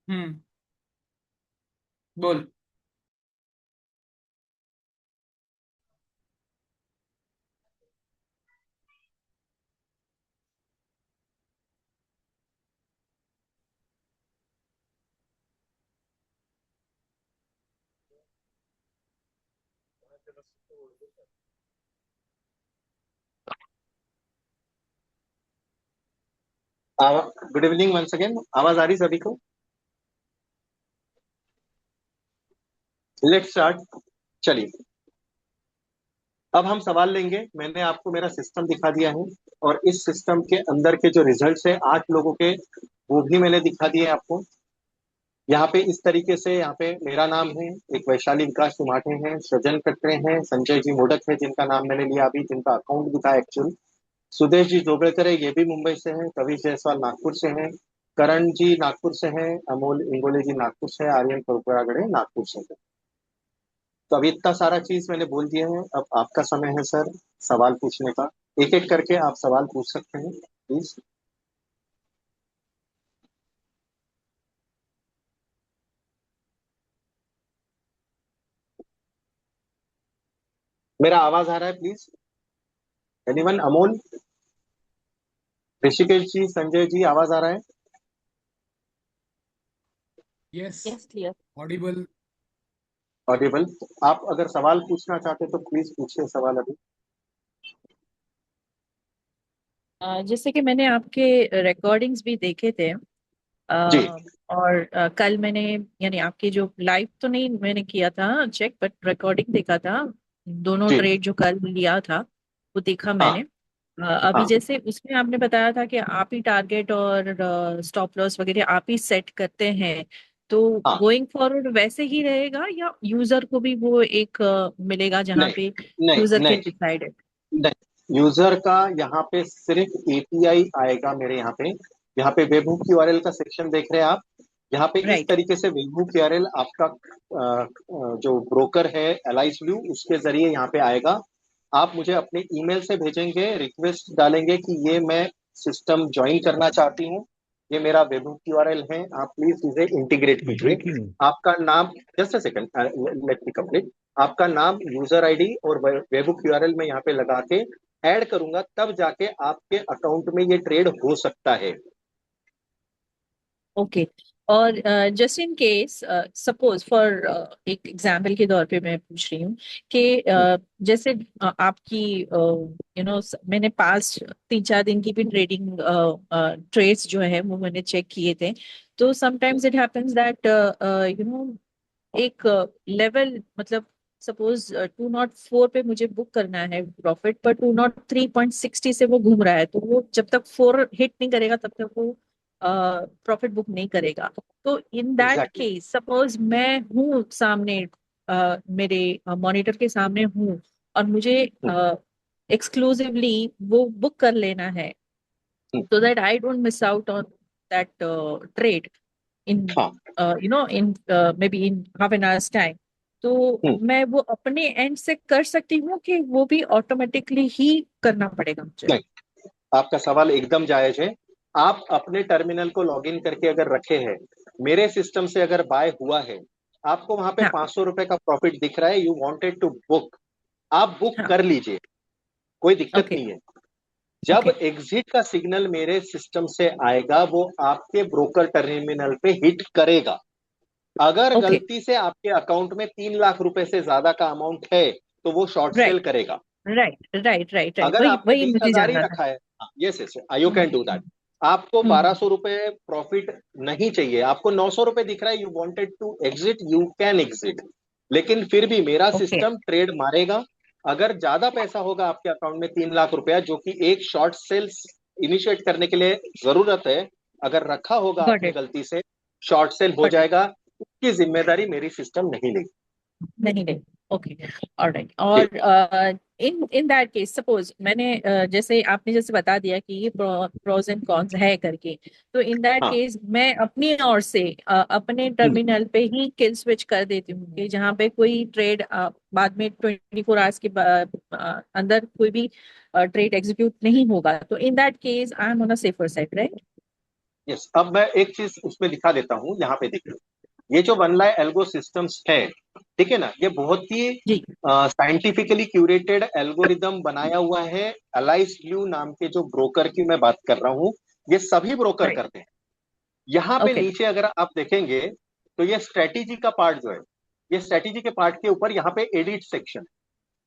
हम्म। बोल। Good evening once again. आवाज आ रही सभी को? Let's start. चलिए, अब हम सवाल लेंगे। मैंने आपको मेरा सिस्टम दिखा दिया है, और इस सिस्टम के अंदर के जो रिजल्ट्स है 8 लोगों के, वो भी मैंने दिखा दिए आपको। यहाँ पे इस तरीके से, यहाँ पे मेरा नाम है, एक वैशाली विकास तुमाटे हैं, सृजन कटरे हैं, संजय जी मोडक है जिनका नाम मैंने लिया अभी, जिनका अकाउंट दिखा एक्चुअल। सुदेश जी जोगड़ेकर है, ये भी मुंबई से हैं। कवि जायसवाल नागपुर से हैं। करण जी नागपुर से हैं। अमोल इंगोले जी नागपुर से हैं। आर्यन कुरकुरागड़े नागपुर से हैं। तो अभी इतना सारा चीज मैंने बोल दिया है। अब आपका समय है सर, सवाल पूछने का। एक एक करके आप सवाल पूछ सकते हैं प्लीज। मेरा आवाज आ रहा है प्लीज? एनीवन? अमोल, ऋषिकेश जी, संजय जी, आवाज आ रहा है? Yes. Yes, clear. Audible. Audible. आप अगर सवाल पूछना चाहते तो प्लीज पूछिए सवाल अभी। जैसे कि मैंने आपके रिकॉर्डिंग्स भी देखे थे। जी। और कल मैंने, यानी आपकी जो लाइव तो नहीं मैंने किया था चेक, बट रिकॉर्डिंग देखा था। दोनों जी। ट्रेड जो कल लिया था वो देखा हाँ। मैंने। अभी हाँ। जैसे उसमें आपने बताया था कि आप ही टारगेट और स्टॉप लॉस वगैरह आप ही सेट करते हैं। तो हाँ। गोइंग फॉरवर्ड वैसे ही रहेगा, या यूजर को भी वो एक मिलेगा जहाँ नहीं, पे नहीं, यूजर नहीं, कैन डिसाइड इट? नहीं। यूजर का यहाँ पे सिर्फ एपीआई आएगा मेरे यहाँ पे। यहाँ पे वेबहुक यूआरएल का सेक्शन देख रहे हैं आप? यहाँ पे इस राइट। तरीके से वेबहुक यूआरएल आपका जो ब्रोकर है एलाइस ब्लू, उसके जरिए यहाँ पे आएगा। आप मुझे अपने ईमेल से भेजेंगे, रिक्वेस्ट डालेंगे कि ये मैं सिस्टम ज्वाइन करना चाहती हूँ, ये मेरा वेबहुक यूआरएल है, आप प्लीज इसे इंटीग्रेट कीजिए। आपका नाम, just a second, let me complete. आपका नाम, यूजर आईडी और वेबहुक यूआरएल में यहाँ पे लगा के ऐड करूंगा, तब जाके आपके अकाउंट में ये ट्रेड हो सकता है। ओके। और just in case, suppose for, एक एग्जाम्पल के तौर पे मैं पूछ रही हूँ कि जैसे आपकी मैंने पास 3-4 दिन की भी ट्रेडिंग ट्रेड्स जो है वो मैंने चेक किए थे। तो समटाइम्स इट हैपेंस दैट एक लेवल, मतलब सपोज 204 पे मुझे बुक करना है प्रॉफिट, पर 203.60 से वो घूम रहा है, तो वो जब तक 4 हिट नहीं करेगा तब तक वो प्रॉफिट बुक नहीं करेगा। तो in that exactly. Case suppose मैं हूँ सामने, मेरे मॉनिटर के सामने हूँ, और मुझे एक्सक्लूसिवली वो बुक कर लेना है, so that I don't miss out on that trade in हाँ। in maybe in half an hour's time. तो हम्म, मैं वो अपने एंड से कर सकती हूँ कि वो भी ऑटोमेटिकली ही करना पड़ेगा मुझे? नहीं, आपका सवाल एकदम जायज है। आप अपने टर्मिनल को लॉगिन करके अगर रखे हैं, मेरे सिस्टम से अगर बाय हुआ है, आपको वहां पे हाँ। 500 रुपए का प्रॉफिट दिख रहा है, यू वांटेड टू बुक, आप बुक हाँ। कर लीजिए, कोई दिक्कत ओके। नहीं है। जब ओके। एग्जिट का सिग्नल मेरे सिस्टम से आएगा, वो आपके ब्रोकर टर्मिनल पे हिट करेगा। अगर ओके। गलती से आपके अकाउंट में 3 लाख रुपए से ज्यादा का अमाउंट है, तो वो शॉर्ट सेल राइट। करेगा। राइट। राइट। राइट। राइट। अगर वही आपने वही बीस मुझे हजार ही जानना था। रखा है, yes yes, you hmm. Can do that. आपको बारह हम्म। सौ रुपए प्रॉफिट नहीं चाहिए, आपको 900 रुपए दिख रहा है, you wanted to exit, you can exit. लेकिन फिर भी मेरा ओके। सिस्टम ट्रेड मारेगा। अगर ज्यादा पैसा होगा आपके अकाउंट में, 3 लाख रुपया, जो कि एक शॉर्ट सेल्स इनिशिएट करने के लिए जरूरत है, अगर रखा होगा गॉट आपने इट। गलती से, शॉर्ट सेल हो गॉट इट। जाएगा। उसकी जिम्मेदारी मेरी सिस्टम नहीं लेगी। नहीं नहीं। ओके। ऑलराइट। जी। और इन इन दैट केस सपोज मैंने जैसे आपने जैसे बता दिया कि ये प्रोज एंड कॉन्स है करके, तो इन दैट हाँ। केस मैं अपनी ओर से अपने हम्म, टर्मिनल पे ही किल स्विच कर देती हूँ कि जहाँ पे कोई ट्रेड बाद में 24 आवर्स के अंदर कोई भी ट्रेड एग्जीक्यूट नहीं होगा, तो in that case I am on a safer side, right? Yes, अब मैं एक चीज उसमें दिखा देता हूँ, यहाँ पे देखिए। ये जो वन लाइन एल्गो सिस्टम्स है, ठीक है ना, ये बहुत ही जी। साइंटिफिकली क्यूरेटेड एल्गोरिदम बनाया हुआ है। अलाइस ब्लू नाम के जो ब्रोकर की मैं बात कर रहा हूँ, ये सभी ब्रोकर राइट। करते हैं। यहाँ पे ओके। नीचे अगर आप देखेंगे, तो ये स्ट्रेटेजी का पार्ट जो है, ये स्ट्रेटेजी के पार्ट के ऊपर यहाँ पे एडिट सेक्शन,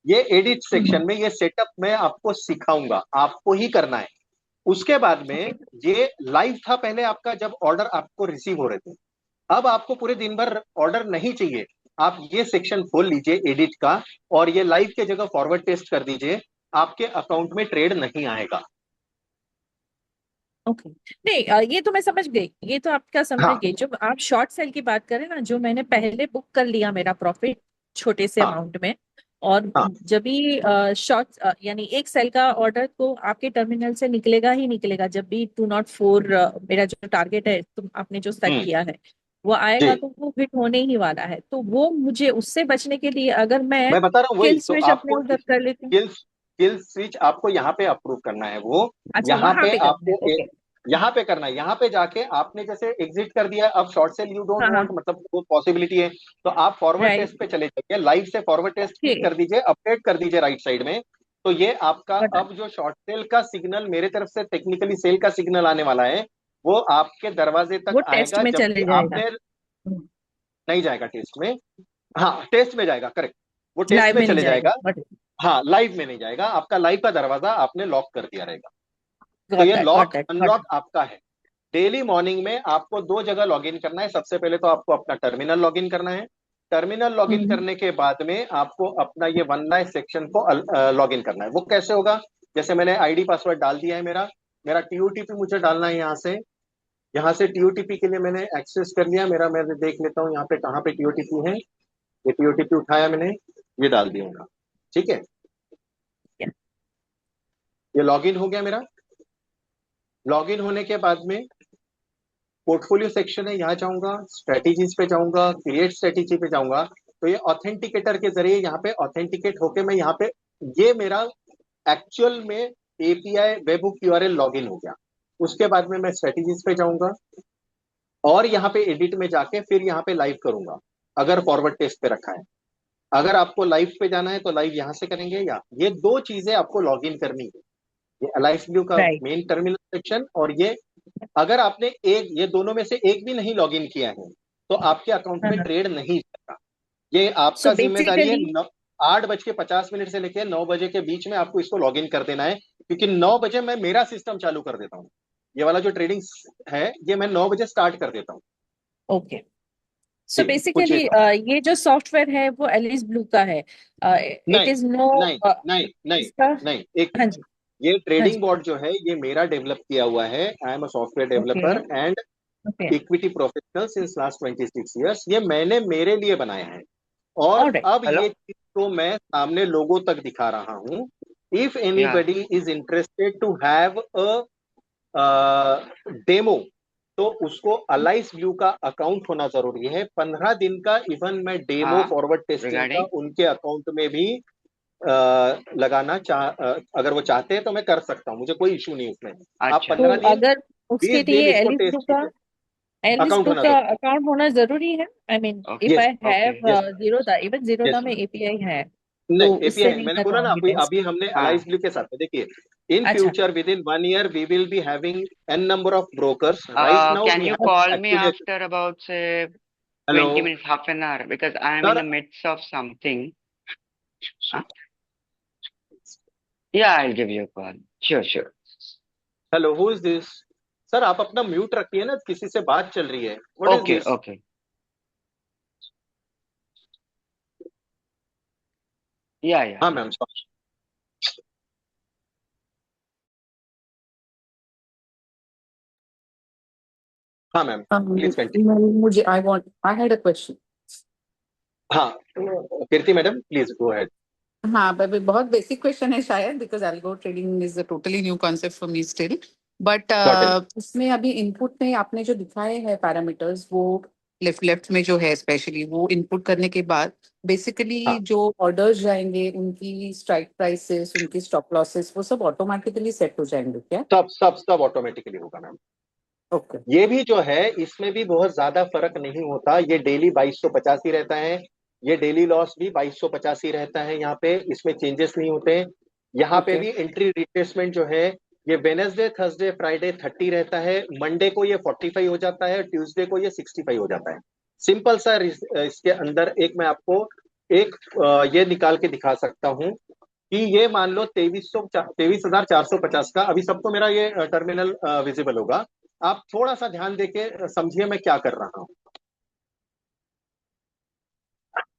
ये एडिट सेक्शन में ये सेटअप मैं आपको सिखाऊंगा, आपको ही करना है। उसके बाद में ओके। ये लाइव था पहले आपका, जब ऑर्डर आपको रिसीव हो रहे थे। अब आपको पूरे दिन भर ऑर्डर नहीं चाहिए, आप ये सेक्शन खोल लीजिए एडिट का, और ये लाइव के जगह फॉरवर्ड टेस्ट कर दीजिए, आपके अकाउंट में ट्रेड नहीं आएगा। ओके। नहीं, ये तो मैं समझ गई, ये तो आपका समझ हाँ गई। जब आप शॉर्ट सेल की बात करें ना, जो मैंने पहले बुक कर लिया मेरा प्रॉफिट छोटे से हाँ अमाउंट में, और हाँ। जब भी शॉर्ट यानी एक सेल का ऑर्डर तो आपके टर्मिनल से निकलेगा ही निकलेगा, जब भी 204 मेरा जो टारगेट है तुम आपने जो सेट हम्म। किया है वो जी, आएगा, तो वो हिट होने ही वाला है। तो वो मुझे उससे बचने के लिए अगर मैं मैं बता रहा हूँ किल वही तो स्विच अपने आपको उधर कर लेती हूँ। स्किल स्किल स्विच आपको यहाँ पे अप्रूव करना है वो। अच्छा, यहाँ वहां पे पे करना है। आपको ओके। यहाँ पे करना है, यहाँ पे जाके आपने जैसे एग्जिट कर दिया, अब शॉर्ट सेल यू डोंट हाँ हाँ। वांट, मतलब वो पॉसिबिलिटी है, तो आप फॉरवर्ड राइट। टेस्ट पे चले जाइए, लाइव से फॉरवर्ड टेस्ट ओके। क्लिक कर दीजिए, अपडेट कर दीजिए राइट साइड में। तो ये आपका बता। अब जो शॉर्ट सेल का सिग्नल मेरे तरफ से टेक्निकली सेल का सिग्नल आने वाला है, वो आपके दरवाजे वो तक टेस्ट आएगा में जब भी चले जाएगा। आपने, नहीं जाएगा टेस्ट में, हाँ टेस्ट में जाएगा, करेक्ट, वो टेस्ट लाइव में में नहीं चले जाएगा, जाएगा। बट हाँ लाइव में नहीं जाएगा, आपका लाइव का दरवाजा आपने लॉक कर दिया रहेगा। तो गॉट ये that, got lock that, got unlock आपका है। डेली मॉर्निंग में आपको दो जगह लॉगिन करना है। सबसे पहले तो आपको अपना टर्मिनल लॉगिन करना है। Terminal login that. करने के बाद में आपको अपना ये वन लाइन सेक्शन को लॉगिन करना है। वो कैसे होगा? जैसे मैंने आईडी पासवर्ड डाल दिया है, मेरा मेरा टीओटीपी मुझे डालना है यहाँ से टीओटीपी के लिए मैंने एक्सेस कर लिया मेरा। मैं देख लेता हूँ यहाँ पे कहाँ पे टीओटीपी है। ये टीओटीपी उठाया मैंने, ये डाल दिया, ठीक है। ये लॉगिन हो गया मेरा। लॉगिन होने के बाद में पोर्टफोलियो सेक्शन है, यहाँ जाऊंगा, स्ट्रेटेजीज पे जाऊंगा, क्रिएट स्ट्रेटेजी पे जाऊंगा। तो ये ऑथेंटिकेटर के जरिए यहाँ पे ऑथेंटिकेट होके मैं यहाँ पे, ये मेरा एक्चुअल में एपीआई वेबहुक यूआरएल लॉगिन हो गया। उसके बाद में मैं स्ट्रेटेजीज पे जाऊंगा, और यहाँ पे एडिट में जाके फिर यहाँ पे लाइव करूंगा, अगर फॉरवर्ड टेस्ट पे रखा है। अगर आपको लाइव पे जाना है तो लाइव यहाँ से करेंगे, या ये दो चीजें आपको लॉगिन करनी है। ये अलाइस व्यू का राइट। मेन टर्मिनल सेक्शन, और ये अगर आपने एक, ये दोनों में से एक भी नहीं लॉगिन किया है, तो आपके अकाउंट में ट्रेड नहीं चलेगा। ये सो आपका जिम्मेदारी है। बेसिकली 8:50 से लेकर 9 बजे के बीच में आपको इसको लॉगिन कर देना है, क्योंकि 9 बजे मैं मेरा सिस्टम चालू कर देता हूँ। ये वाला जो ट्रेडिंग है, ये मैं 9 बजे स्टार्ट कर देता हूँ। ओके। सो जी, पूछिए बेसिकली सर। ये जो सॉफ्टवेयर है वो एलिस ब्लू का है। इट नहीं इज नो नहीं नहीं नहीं इसका। नहीं, एक हाँ मिनट। जी। ये हाँ ट्रेडिंग जी। बोर्ड जो है, ये मेरा डेवलप किया हुआ है। I am a software okay. Developer and okay. Equity professional since last 26 years. ये मैंने मेरे लिए बनाया है, और ऑलराइट। अब Hello? ये चीज तो मैं सामने लोगों तक दिखा रहा हूँ। If Yeah. Anybody is interested to have a demo, तो उसको अलाइस व्यू का अकाउंट होना जरूरी है। 15 दिन का इवन मैं डेमो फॉरवर्ड टेस्टिंग का Regarding? उनके अकाउंट में भी लगाना अगर वो चाहते हैं तो मैं कर सकता हूँ, मुझे कोई इशू नहीं उसमें। आप अच्छा। तो 15 दिन, अगर उसके 20 दिन लिए इसको टेस्ट कीजिए। एलिस अकाउंट ब्लू होना का जरूरी अकाउंट होना जरूरी है। आई मीन इफ है। Okay. I yes, have Okay. Yes, Zerodha, even Zerodha yes. में एपीआई है, तो नहीं, एपीआई उससे है, नहीं मैंने बोला ना, करवाऊंगी अभी टेस्ट। अभी हमने हाँ. अलाइस ब्लू के साथ है। देखिए, इन अच्छा। Future with in 1 year we will be having an number of brokers. Right now Can we you have call me actually, after about say hello 20 minutes, half an hour, because I am in sir, the midst of something. Uh, yeah, I'll give you a call. Sure, sure. Hello, who is this? Sir आप अपना mute रखिए ना, किसी से बात चल रही है। What is Okay, this? okay. Yeah, yeah, हाँ yeah. मैम, हाँ मैम, प्लीज कंटिन्यू। मुझे आई हैड अ क्वेश्चन। हाँ, कीर्ति मैडम प्लीज गो अहेड। हाँ, बहुत बेसिक क्वेश्चन है शायद, because algo trading is a totally new concept for me still. But certain. इसमें अभी इनपुट में आपने जो दिखाए हैं पैरामीटर्स, वो लेफ्ट लेफ्ट में जो है स्पेशली, वो इनपुट करने के बाद बेसिकली हाँ, जो ऑर्डर्स जाएंगे उनकी स्ट्राइक प्राइसेस, उनकी स्टॉप लॉसेस, वो सब ऑटोमेटिकली सेट हो जाएंगे क्या? सब सब सब ऑटोमेटिकली होगा मैम। ओके। ये भी जो है इसमें भी बहुत ज्यादा फर्क नहीं होता, ये डेली 2250 ही रहता है, ये डेली लॉस भी 2250 ही रहता है, यहाँ पे इसमें चेंजेस नहीं होते हैं। यहाँ पे ओके। भी एंट्री रिट्रेसमेंट जो है ये वेनेसडे थर्सडे फ्राइडे 30 रहता है, मंडे को ये 45 हो जाता है, ट्यूसडे को ये 65 हो जाता है। सिंपल सा इसके अंदर एक मैं आपको एक ये निकाल के दिखा सकता हूँ कि ये मान लो 23,450 का, अभी सबको मेरा ये टर्मिनल विजिबल होगा। आप थोड़ा सा ध्यान देके समझिए मैं क्या कर रहा हूँ।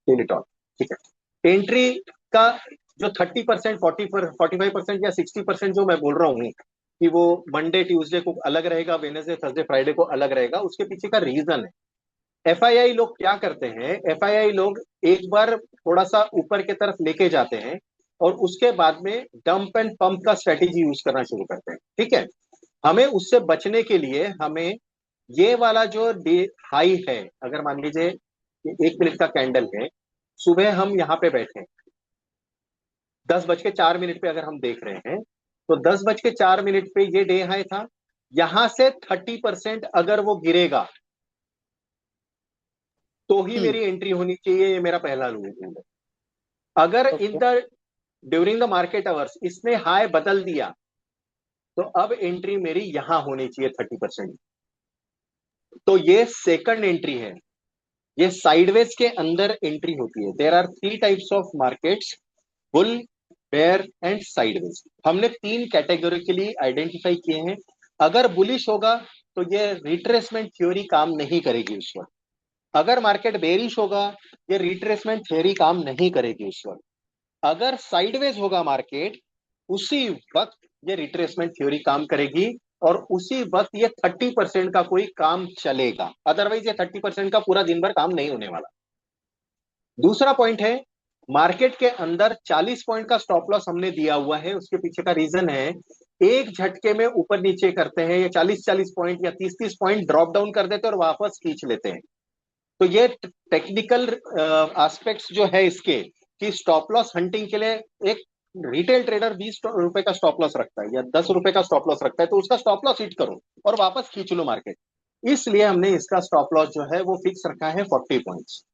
टेलीटॉक, ठीक है। एंट्री का जो 30%, 45% या 60% जो मैं बोल रहा हूँ कि वो मंडे ट्यूसडे को अलग रहेगा, वेडनेसडे थर्सडे फ्राइडे को अलग रहेगा, उसके पीछे का रीजन है। एफआईआई लोग क्या करते हैं, एफआईआई लोग एक बार थोड़ा सा ऊपर की तरफ लेके जाते हैं और उसके बाद में डंप एंड पंप का स्ट्रेटेजी यूज करना शुरू करते हैं, ठीक है। हमें उससे बचने के लिए हमें ये वाला जो डे हाई है, अगर मान लीजिए 1 मिनट का कैंडल है, सुबह हम यहाँ पे बैठे 10:04 पे, अगर हम देख रहे हैं तो 10:04 पे ये डे हाई था, यहां से 30% अगर वो गिरेगा तो ही मेरी एंट्री होनी चाहिए, ये मेरा पहला रूल है। अगर in okay. The during the market hours इसने हाई बदल दिया तो अब एंट्री मेरी यहां होनी चाहिए 30%। तो ये सेकंड एंट्री है, ये साइडवेज के अंदर एंट्री होती है। There are 3 types of markets, bull, bear and sideways. हमने 3 कैटेगरी के लिए आइडेंटिफाई किए हैं। अगर बुलिश होगा तो ये रिट्रेसमेंट थ्योरी काम नहीं करेगी उस वक्त, अगर मार्केट बेरिश होगा ये रिट्रेसमेंट थ्योरी काम नहीं करेगी उस वक्त, अगर साइडवेज होगा मार्केट उसी वक्त ये रिट्रेसमेंट थ्योरी काम करेगी और उसी वक्त ये 30% का कोई काम चलेगा, अदरवाइज ये 30% का पूरा दिन भर काम नहीं होने वाला। दूसरा पॉइंट है, मार्केट के अंदर 40 पॉइंट का स्टॉप लॉस हमने दिया हुआ है, उसके पीछे का रीजन है एक झटके में ऊपर नीचे करते हैं, ये 40-40 पॉइंट या 30-30 पॉइंट ड्रॉप डाउन कर देते हैं और वापस खींच लेते हैं। तो ये टेक्निकल एस्पेक्ट्स जो है इसके, कि स्टॉप लॉस हंटिंग के लिए एक रिटेल ट्रेडर 20 रुपए का स्टॉप लॉस रखता है या 10 रुपए का स्टॉप लॉस रखता है, तो उसका स्टॉप लॉस हिट करो और वापस खींच लो मार्केट। इसलिए हमने इसका स्टॉप लॉस जो है वो फिक्स रखा है 40 पॉइंट्स,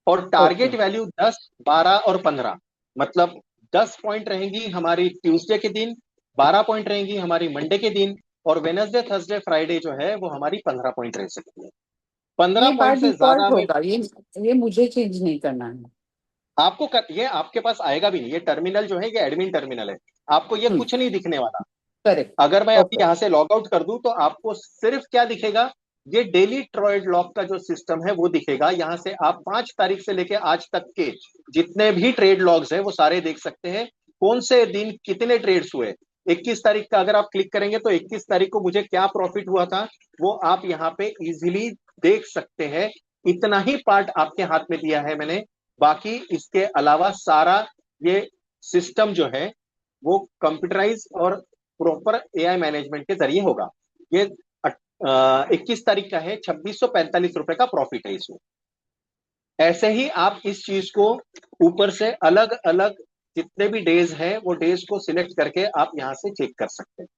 और ओके। टारगेट वैल्यू 10, 12 और 15, मतलब 10 पॉइंट रहेंगी हमारी ट्यूसडे के दिन, 12 पॉइंट रहेंगी हमारी मंडे के दिन, और वेनसडे थर्सडे फ्राइडे जो है वो हमारी 15 पॉइंट रह सकती है। 15 ये पॉइंट बार से ज्यादा डिफॉल्ट में होगा, ये मुझे चेंज नहीं करना है। ये आपके पास आएगा भी नहीं, ये टर्मिनल जो है ये एडमिन टर्मिनल है, आपको ये कुछ नहीं दिखने वाला। करेक्ट। अगर मैं अभी ओके। यहां से लॉग आउट कर दूं तो आपको सिर्फ क्या दिखेगा, ये डेली ट्रेड लॉक का जो सिस्टम है वो दिखेगा। यहां से आप 5 तारीख से लेके आज तक के जितने भी ट्रेड लॉग्स है वो सारे देख सकते हैं, कौन से दिन कितने ट्रेड्स हुए। 21 तारीख का अगर आप क्लिक करेंगे तो 21 तारीख को मुझे क्या प्रॉफिट हुआ था वो आप यहाँ पे इजीली देख सकते हैं। इतना ही पार्ट आपके हाथ में दिया है मैंने, बाकी इसके अलावा सारा ये सिस्टम जो है वो कंप्यूटराइज और प्रॉपर एआई मैनेजमेंट के जरिए होगा। ये 21 तारीख का है, 2645 रुपए का प्रॉफिट है इसमें। ऐसे ही आप इस चीज को ऊपर से अलग अलग जितने भी डेज हैं वो डेज को सिलेक्ट करके आप यहां से चेक कर सकते हैं।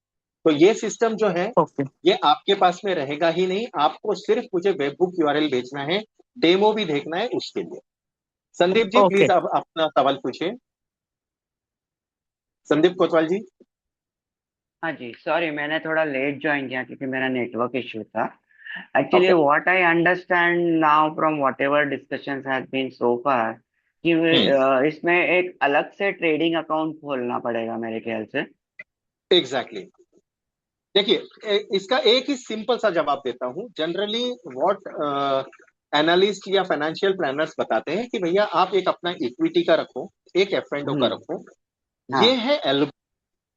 तो ये सिस्टम जो है ओके। ये आपके पास में रहेगा ही नहीं, आपको सिर्फ मुझे वेबबुक यूआरएल भेजना है, डेमो भी देखना है उसके लिए। संदीप जी ओके। प्लीज अब अपना सवाल पूछिए, संदीप कोतवाल जी। हाँ जी, सॉरी मैंने थोड़ा लेट ज्वाइन किया क्योंकि मेरा नेटवर्क इश्यू था। Actually okay. What I understand now from whatever discussions has been so far कि इसमें एक अलग से ट्रेडिंग अकाउंट खोलना पड़ेगा मेरे ख्याल से। Exactly exactly. देखिए इसका एक ही सिंपल सा जवाब देता हूं। जनरली व्हाट एनालिस्ट या फाइनेंशियल प्लानर्स बताते हैं कि भैया आप एक अपना इक्विटी का रखो, एक एफ एंड ओ का हम्म। रखो, ये हाँ। है एल्गो।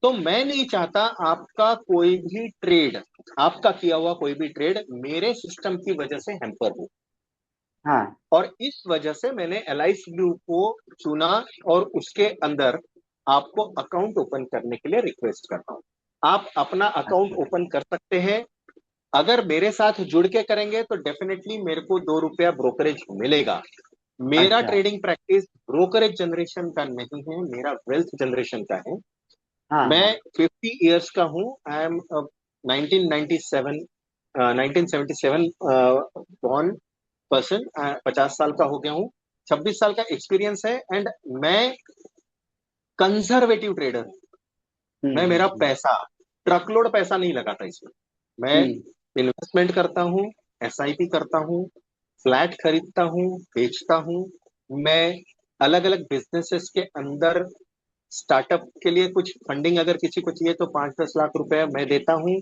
तो मैं नहीं चाहता आपका कोई भी ट्रेड, आपका किया हुआ कोई भी ट्रेड मेरे सिस्टम की वजह से हैम्पर हो, हाँ। और इस वजह से मैंने एलाइस ब्लू को चुना और उसके अंदर आपको अकाउंट ओपन करने के लिए रिक्वेस्ट करता हूं। आप अपना अकाउंट अच्छा। ओपन कर सकते हैं, अगर मेरे साथ जुड़ के करेंगे तो डेफिनेटली मेरे को 2 रुपया ब्रोकरेज मिलेगा। मेरा अच्छा। ट्रेडिंग प्रैक्टिस ब्रोकरेज जनरेशन का नहीं है, मेरा वेल्थ जनरेशन का है। हाँ मैं हाँ। 50 इयर्स का हूं, आई एम 1997 1977 बॉर्न पर्सन, 50 साल का हो गया हूँ, 26 साल का एक्सपीरियंस है। एंड मैं कंजर्वेटिव ट्रेडर हूँ। मैं मेरा हम्म पैसा, ट्रकलोड पैसा नहीं लगाता इसमें। मैं हम्म इन्वेस्टमेंट करता हूँ, एसआईपी करता हूँ, फ्लैट खरीदता हूँ, बेचता हूँ। मैं अलग अलग बिजनेसेस के अंदर स्टार्टअप के लिए कुछ फंडिंग अगर किसी को चाहिए तो 5-10 लाख रुपए मैं देता हूँ।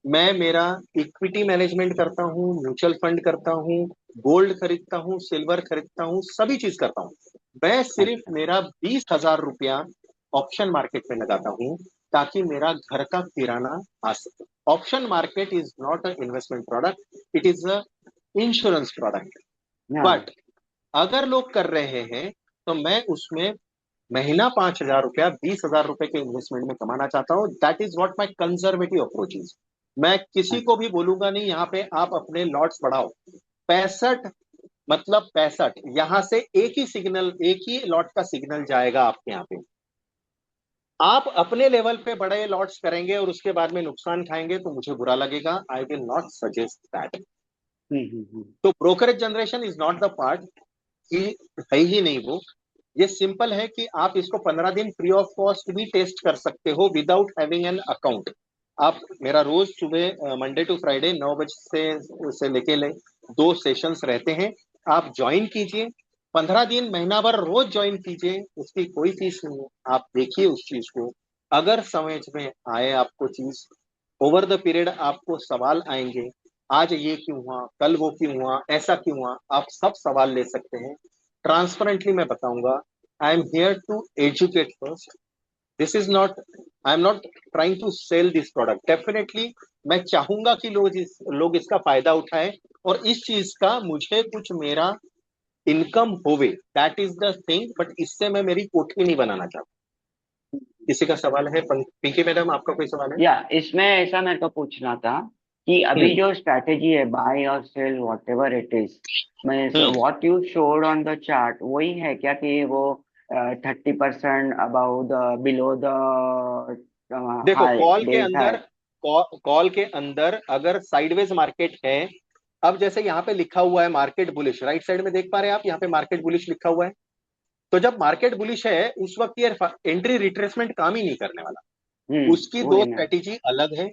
मैं मेरा इक्विटी मैनेजमेंट करता हूँ, म्यूचुअल फंड करता हूँ, गोल्ड खरीदता हूँ, सिल्वर खरीदता हूँ, सभी चीज करता हूँ। मैं सिर्फ अच्छा। मेरा 20,000 रुपया ऑप्शन मार्केट में लगाता हूँ ताकि मेरा घर का किराना आ सके। Option market is not a investment product, it is a insurance product. हाँ। बट अगर लोग कर रहे हैं तो मैं उसमें महीना 5,000 रुपया, 20,000 रुपए के इन्वेस्टमेंट में कमाना चाहता हूँ। That is what my conservative approach is. मैं किसी को भी बोलूंगा नहीं यहाँ पे आप अपने लॉट्स बढ़ाओ। 65 मतलब 65, यहां से एक ही सिग्नल, एक ही लॉट का सिग्नल जाएगा आपके यहाँ पे। आप अपने लेवल पे बड़े लॉट्स करेंगे और उसके बाद में नुकसान खाएंगे तो मुझे बुरा लगेगा। I will not suggest that. Hmm. तो brokerage generation is not the part कि है ही नहीं वो। ये सिंपल है कि आप इसको 15 दिन फ्री ऑफ कॉस्ट भी टेस्ट कर सकते हो विदाउट हैविंग एन अकाउंट। आप मेरा रोज सुबह मंडे टू फ्राइडे 9 बजे से लेके 2 सेशंस रहते हैं। आप ज्वाइन कीजिए, 15 दिन महीना भर रोज ज्वाइन कीजिए, उसकी कोई फीस नहीं है। आप देखिए उस चीज को, अगर समझ में आए आपको चीज, ओवर द पीरियड आपको सवाल आएंगे, आज ये क्यों हुआ, कल वो क्यों हुआ, ऐसा क्यों हुआ, आप सब सवाल ले सकते हैं। ट्रांसपेरेंटली मैं बताऊंगा। I am here to educate first. This is not, I am not trying to sell this product. Definitely मैं चाहूंगा कि लोग इसका फायदा उठाएं और इस चीज का मुझे कुछ मेरा इनकम होवे। That is the thing. But इससे मैं मेरी कोठी नहीं बनाना चाहता। किसी का सवाल है? पिंकी मैडम, आपका कोई सवाल है? या इसमें ऐसा मेरे को पूछना था कि अभी हम्म जो स्ट्रैटेजी है, बाय और sell whatever it is, means hmm what you showed on the chart, वही है क्या कि वो 30% अबाउ द बिलो द देखो, हाई कॉल के डेज हाई? अंदर, कॉल के अंदर अगर साइडवेज मार्केट है, अब जैसे यहाँ पे लिखा हुआ है मार्केट बुलिश, राइट साइड में देख पा रहे हैं आप, यहाँ पे मार्केट बुलिश लिखा हुआ है। तो जब मार्केट बुलिश है उस वक्त ये एंट्री रिट्रेसमेंट काम ही नहीं करने वाला। उसकी दो वही ना। स्ट्रेटेजी अलग है।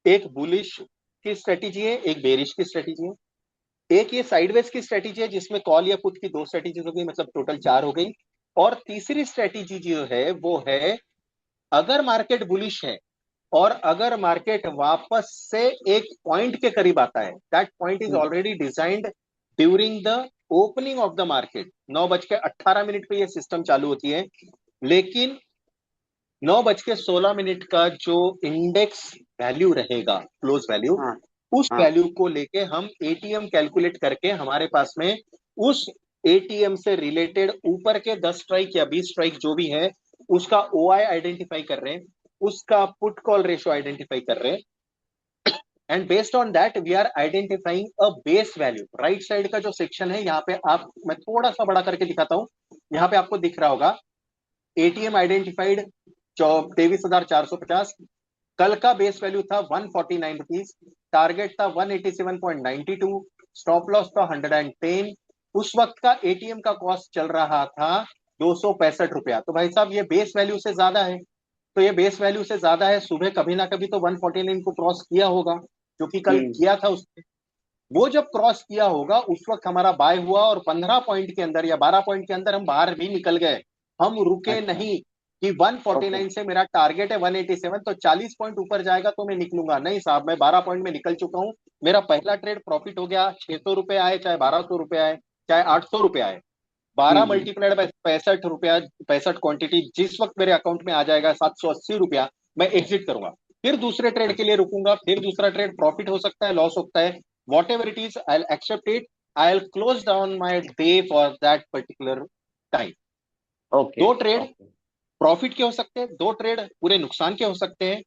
एक बुलिश की स्ट्रेटेजी है, एक बेरिश की स्ट्रेटेजी है। एक ये साइडवेज की स्ट्रेटेजी है जिसमें कॉल या पुट की दो स्ट्रेटेजीज हो गई, मतलब टोटल 4 हो गई। और तीसरी स्ट्रेटेजी जो है वो है, अगर मार्केट बुलिश है और अगर मार्केट वापस से एक पॉइंट के करीब आता है, that point is hmm already designed during the opening of the market. 9:18 पे ये सिस्टम चालू होती है, लेकिन 9:16 का जो इंडेक्स वैल्यू रहेगा, क्लोज वैल्यू, हाँ उस हाँ। वैल्यू को लेके हम एटीएम कैलकुलेट करके हमारे पास में उस एटीएम से रिलेटेड ऊपर के 10 स्ट्राइक या 20 स्ट्राइक जो भी है उसका ओआई आइडेंटिफाई कर रहे हैं, उसका पुट कॉल रेशियो आइडेंटिफाई कर रहे हैं। And based on that we are identifying a base value. Right side का जो सेक्शन है यहाँ पे आप, मैं थोड़ा सा बड़ा करके दिखाता हूँ, यहाँ पे आपको दिख रहा होगा एटीएम आइडेंटिफाइड 23,450। कल का बेस वैल्यू था 149 रुपीज, टारगेट था 187.92, स्टॉप लॉस था 110। उस वक्त का एटीएम का कॉस्ट चल रहा था 265 रुपया। तो भाई साहब ये बेस वैल्यू से ज्यादा है। तो ये बेस वैल्यू से ज्यादा है, सुबह कभी ना कभी तो 149 को क्रॉस किया होगा, जो कि कल हम्म। किया था उसने। वो जब क्रॉस किया होगा उस वक्त हमारा बाय हुआ और 15 पॉइंट के अंदर या 12 पॉइंट के अंदर हम बाहर भी निकल गए। हम रुके अच्छा। नहीं कि ओके। 149 से मेरा टारगेट है 187, तो 40 पॉइंट ऊपर जाएगा तो मैं निकलूंगा। नहीं साहब, मैं 12 पॉइंट में निकल चुका हूं। मेरा पहला ट्रेड प्रॉफिट हो गया। 600 रुपए आए, चाहे 1200 रुपए आए, चाहे 800 रुपए आए, 12 हम्म। मल्टीप्लाइड बाय 65 रुपया, 65 क्वांटिटी जिस वक्त मेरे अकाउंट में आ जाएगा 780 रुपया, मैं एग्जिट करूंगा। फिर दूसरे ट्रेड के लिए रुकूंगा, फिर दूसरा ट्रेड प्रॉफिट हो सकता है, लॉस होता है, whatever it is, I accept it. I close down my day for that particular time. Okay दो ट्रेड ओके। प्रॉफिट के हो सकते हैं, दो ट्रेड पूरे नुकसान के हो सकते हैं,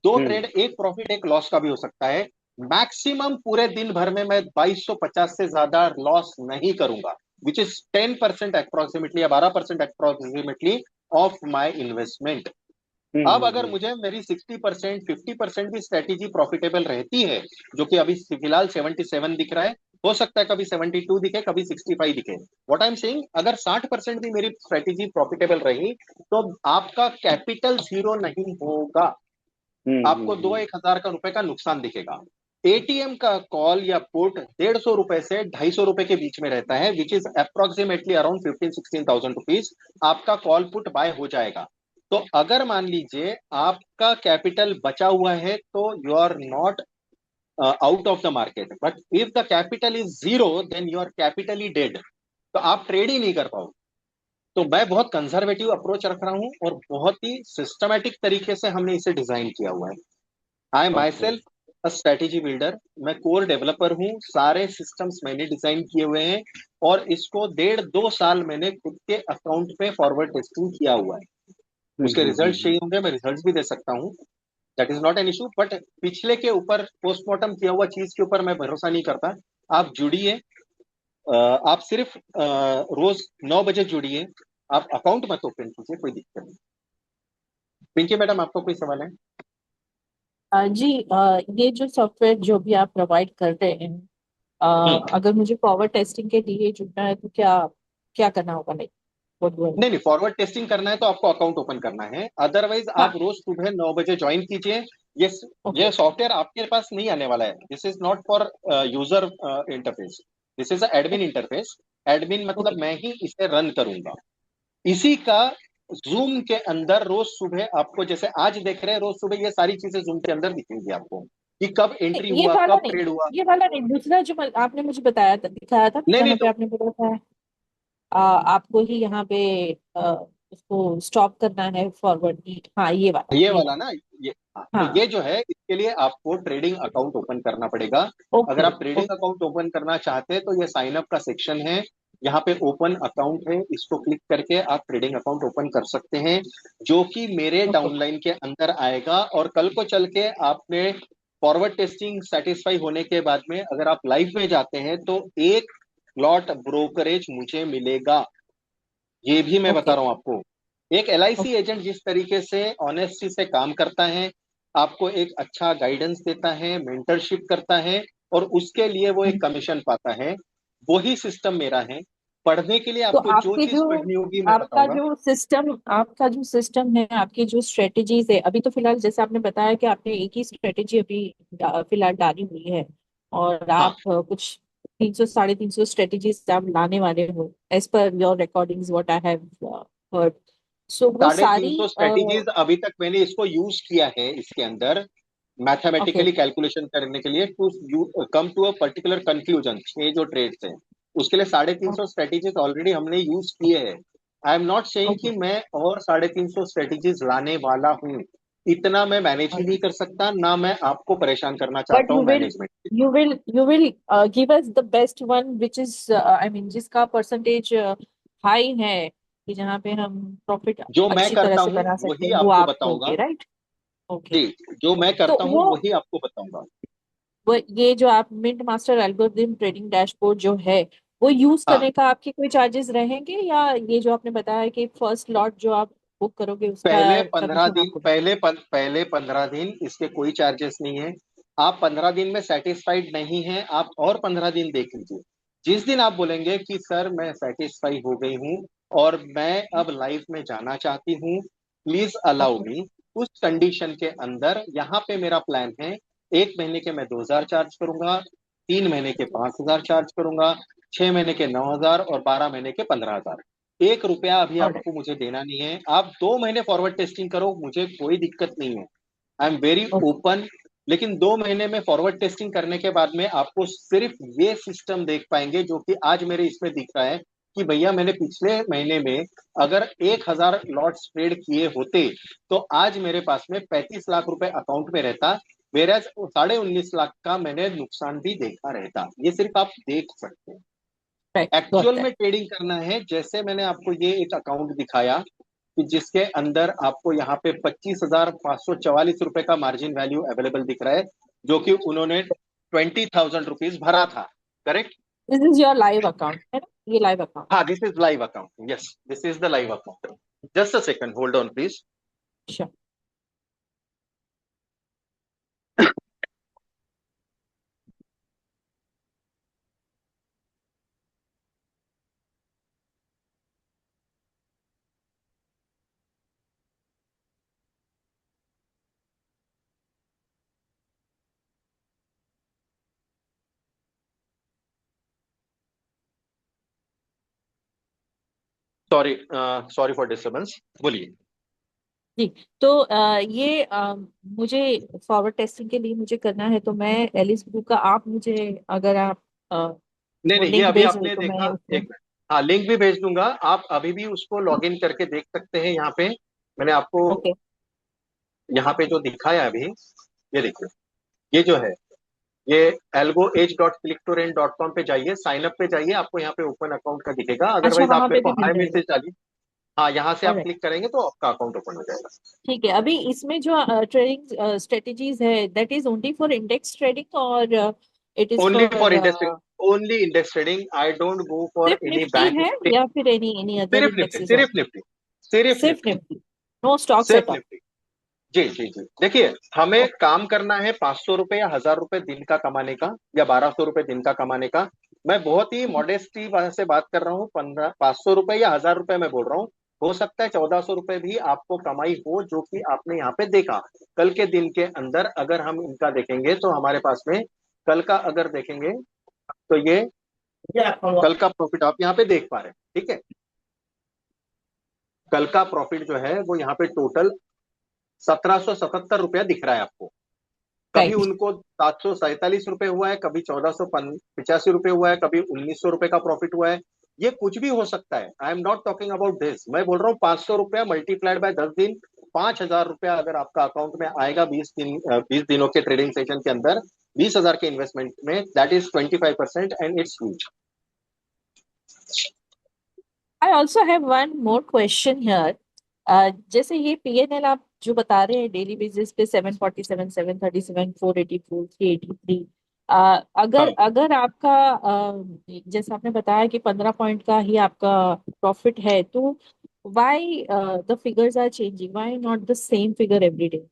दो हम्म। ट्रेड एक प्रॉफिट एक लॉस का भी हो सकता है। मैक्सिमम पूरे दिन भर में मैं 2250 से ज्यादा लॉस नहीं करूंगा, विच इज 10% अप्रोक्सीमेटली या 12% अप्रोक्सीमेटली ऑफ माई इन्वेस्टमेंट। अब अगर हम्म। मुझे मेरी 60% 50% भी स्ट्रेटेजी प्रॉफिटेबल रहती है, जो कि अभी फिलहाल 77 दिख रहा है, हो सकता है कभी 72 दिखे, कभी 65 दिखे। व्हाट आई एम सेइंग, अगर 60% भी मेरी स्ट्रेटेजी प्रॉफिटेबल रही, तो आपका कैपिटल जीरो नहीं होगा, आपको दो हम्म। एक हजार का रुपए का नुकसान दिखेगा। एटीएम का कॉल या पुट 150 रुपए से 250 रुपए के बीच में रहता है, which is approximately around 15-16 thousand rupees. आपका कॉल पुट बाय हो जाएगा। तो अगर मान लीजिए आपका कैपिटल बचा हुआ है, तो you are not out of the market, but if the capital is zero, then you are capitally dead, तो आप ट्रेड ही नहीं कर पाओगे। तो मैं बहुत कंजर्वेटिव अप्रोच रख रहा हूं, और बहुत ही सिस्टमेटिक तरीके से हमने इसे डिजाइन किया हुआ है। I my okay. Self a strategy builder, मैं कोर डेवलपर हूँ, सारे सिस्टम्स मैंने डिजाइन किए हुए हैं, और इसको 1.5-2 साल मैंने खुद के अकाउंट पे फॉरवर्ड टेस्टिंग किया हुआ है। उसके रिजल्ट चाहिए होंगे, मैं रिजल्ट भी दे सकता हूँ, that is not an issue, but पिछले के ऊपर पोस्टमार्टम किया हुआ चीज के ऊपर मैं भरोसा नहीं करता। आप जुड़िए, आप सिर्फ रोज 9 बजे जुड़िए, आप अकाउंट मत ओपन कीजिए, कोई दिक्कत नहीं। पिंकी मैडम, आपको कोई सवाल है? जी, ये जो सॉफ्टवेयर जो भी आप प्रोवाइड कर रहे हैं, अगर मुझे फॉरवर्ड टेस्टिंग के लिए जुड़ना है तो क्या क्या करना होगा? Like what do I? नहीं नहीं, फॉरवर्ड टेस्टिंग करना है तो आपको अकाउंट ओपन करना है, अदरवाइज हाँ। आप रोज सुबह 9 बजे ज्वाइन कीजिए। ये ओके। ये सॉफ्टवेयर आपके पास नहीं आने वाला है, this is not for user interface, this is admin interface. Admin okay. मतलब मैं ही इसे रन करूंगा। इसी का जूम के अंदर रोज सुबह आपको, जैसे आज देख रहे हैं, रोज सुबह ये सारी चीजें जूम के अंदर दिखेंगी आपको, कि कब एंट्री ये हुआ, वाला कब नहीं, ट्रेड हुआ। ये वाला नहीं, दूसरा जो आपने मुझे बताया था, दिखाया था, नहीं नहीं, जहाँ पे तो आपने बोला था आपको ही यहाँ पे उसको स्टॉप करना है फॉरवर्ड की। हाँ, ये वाला, ये ये वाला वाला। ना, ये, हाँ, तो हाँ। ये जो है, इसके लिए आपको ट्रेडिंग अकाउंट ओपन करना पड़ेगा। अगर ओके। आप ट्रेडिंग अकाउंट ओपन करना चाहते हैं, तो ये साइन अप का सेक्शन है, यहाँ पे ओपन अकाउंट है, इसको क्लिक करके आप ट्रेडिंग अकाउंट ओपन कर सकते हैं, जो कि मेरे ओके। डाउनलाइन के अंदर आएगा। और कल को चल के आपने फॉरवर्ड टेस्टिंग सेटिस्फाई होने के बाद में अगर आप लाइव में जाते हैं, तो एक लॉट ब्रोकरेज मुझे मिलेगा, ये भी मैं बता ओके। रहा हूं आपको। एक एलआईसी ओके। एजेंट जिस तरीके से ऑनेस्टी से काम करता है, आपको एक अच्छा गाइडेंस देता है, मेंटरशिप करता है, और उसके लिए वो एक कमीशन पाता है, वही सिस्टम मेरा है। पढ़ने के लिए तो आपको जो आपके जो चीज पढ़नी होगी मैं आपका बताऊंगा। जो सिस्टम आपका जो सिस्टम है, आपकी जो स्ट्रेटेजीज है, अभी तो फिलहाल जैसे आपने बताया कि आपने एक ही स्ट्रेटेजी अभी फिलहाल डाली हुई है, और हाँ, आप कुछ 300 350 स्ट्रेटेजीज आप लाने वाले हो, as per your recordings what I have heard. So वो साढ़े तीन सारी सौ स्ट्रेटेजीज अभी तक मैंने इसको यूज किया है, इसके अंदर ओके। मैथमेटिकली कैलकुलेशन करने के लिए, to come to a particular conclusion, छह जो ट्रेड्स हैं, उसके लिए 350 स्ट्रेटेजीज ऑलरेडी हमने यूज किए हैं। आई एम नॉट सेइंग कि ओके। मैं और 350 स्ट्रेटेजीज लाने वाला हूँ, इतना मैं मैनेज ही नहीं कर सकता, ना मैं आपको परेशान करना बट चाहता हूँ management. You will give us the best one which is I mean जिसका परसेंटेज हाई है, कि जहाँ पे हम प्रॉफिट जो मैं अच्छी तरह करता से हूँ बना सकते वही हैं, वो आपको आप बताऊंगा। होगे, राइट? ओके। जी, जो मैं तो करता हूँ वही आपको बताऊंगा। वो ये जो आप Mint Master algorithm trading dashboard जो है, वो यूज हाँ, करने का आपके कोई चार्जेस रहेंगे, या ये जो आपने बताया कि फर्स्ट लॉट जो आप बुक करोगे उसका पहले 15 दिन, कमीशन आपको? पहले 15 दिन इसके कोई चार्जेस नहीं है। आप 15 दिन में सेटिस्फाइड नहीं हैं, आप और 15 दिन देख लीजिए। जिस दिन आप बोलेंगे कि सर मैं सेटिस्फाई हो गई हूँ और मैं अब लाइफ में जाना चाहती हूँ, प्लीज अलाउ ओके। मी, उस कंडीशन के अंदर यहाँ पे मेरा प्लान है, 1 महीने के मैं 2,000 चार्ज करूंगा, 3 महीने के 5,000 चार्ज करूंगा, 6 महीने के 9,000, और 12 महीने के 15,000। 1 रुपया अभी ऑलराइट। आपको मुझे देना नहीं है। आप 2 महीने फॉरवर्ड टेस्टिंग करो, मुझे कोई दिक्कत नहीं है, I am very okay. Open. लेकिन 2 महीने में फॉरवर्ड टेस्टिंग करने के बाद में आपको सिर्फ ये सिस्टम देख पाएंगे, जो कि आज मेरे इसमें दिख रहा है, कि भैया मैंने पिछले महीने में अगर 1,000 लॉट्स ट्रेड किए होते, तो आज मेरे पास में 35 लाख रुपए अकाउंट में रहता, मेरा 19.5 लाख का मैंने नुकसान भी देखा रहता। ये सिर्फ आप देख सकते हैं। Right, got actual that. में ट्रेडिंग करना है, जैसे मैंने आपको ये एक अकाउंट दिखाया, कि जिसके अंदर आपको यहाँ पे 25,544 रुपए का मार्जिन वैल्यू अवेलेबल दिख रहा है, जो कि उन्होंने 20,000 रुपीज भरा था, correct? This is your live account है ना? ये लाइव अकाउंट? हाँ, this is live account, yes, this is the live account. Just a second, hold on please. Sure. Sorry, sorry for disturbance, बोलिए। जी। तो ये मुझे फॉरवर्ड टेस्टिंग के लिए मुझे करना है, तो मैं एलिस ब्लू का, आप मुझे अगर आप नहीं वो नहीं, ये लिंक अभी भेज रहे आपने तो मैं देखा, उसको। एक मिनट, हाँ लिंक भी भेज दूंगा, आप अभी भी उसको लॉग इन करके देख सकते हैं। यहाँ पे मैंने आपको ओके। यहाँ पे जो दिखाया अभी, ये देखिए, ये जो है, ये algoedge.clicktorrent.com पे जाइए, साइन अप पे जाइए, आपको यहाँ पे ओपन अकाउंट का दिखेगा, अच्छा, अदरवाइज आप वहां मेरे पे को भी मिल हाई जाएगा। मैसेज डालिए। हाँ, यहाँ से आप ऑलराइट। क्लिक करेंगे तो आपका अकाउंट ओपन हो जाएगा। ठीक है, अभी इसमें जो ट्रेडिंग स्ट्रेटेजीज है, that is only for index trading, और it is only for for index, only index trading, I don't go for सिर्फ एनी निफ्टी बैंक। है या फिर एनी अदर सिर्फ निफ्टी, इंडेक्सेस? सिर्फ निफ्टी, सिर्फ सिर्फ निफ्टी, निफ्टी, नो स्टॉक्स सिर्फ एट ऑल? निफ्टी। जी जी जी, देखिए, हमें काम करना है 500 रुपए या 1000 रुपए दिन का कमाने का, या 1200 रुपए दिन का कमाने का। मैं बहुत ही मॉडेस्टी से बात कर रहा हूँ, 500 रुपए या 1000 रुपए मैं बोल रहा हूँ। हो सकता है 1400 रुपए भी आपको कमाई हो, जो कि आपने यहाँ पे देखा। कल के दिन के अंदर अगर हम इनका देखेंगे तो हमारे पास में, कल का अगर देखेंगे तो ये कल का प्रॉफिट आप यहाँ पे देख पा रहे हैं, ठीक है। कल का प्रॉफिट जो है वो यहाँ पे टोटल 1777 रुपया दिख रहा है आपको। कभी राइट। उनको 747 रुपए हुआ है, कभी 1485 रुपए हुआ है, कभी 1900 रुपए का प्रॉफिट हुआ है। ये कुछ भी हो सकता है, आई am not talking about this, मैं बोल रहा हूँ 500 रुपया मल्टीप्लाइड बाय 10 दिन, 5000 रुपया अगर आपका अकाउंट में आएगा 20 दिन, 20 दिनों के ट्रेडिंग सेशन के अंदर, 20,000 के इन्वेस्टमेंट में, that is 25% and it's huge. I also have one more question here. जैसे ये पीएनएल आप जो बता रहे हैं डेली बेसिस पे, 747, 737, 484, 383, अगर हाँ, अगर आपका जैसे आपने बताया कि 15 पॉइंट का ही आपका प्रॉफिट है, तो why the figures are changing, why not the same figure every day?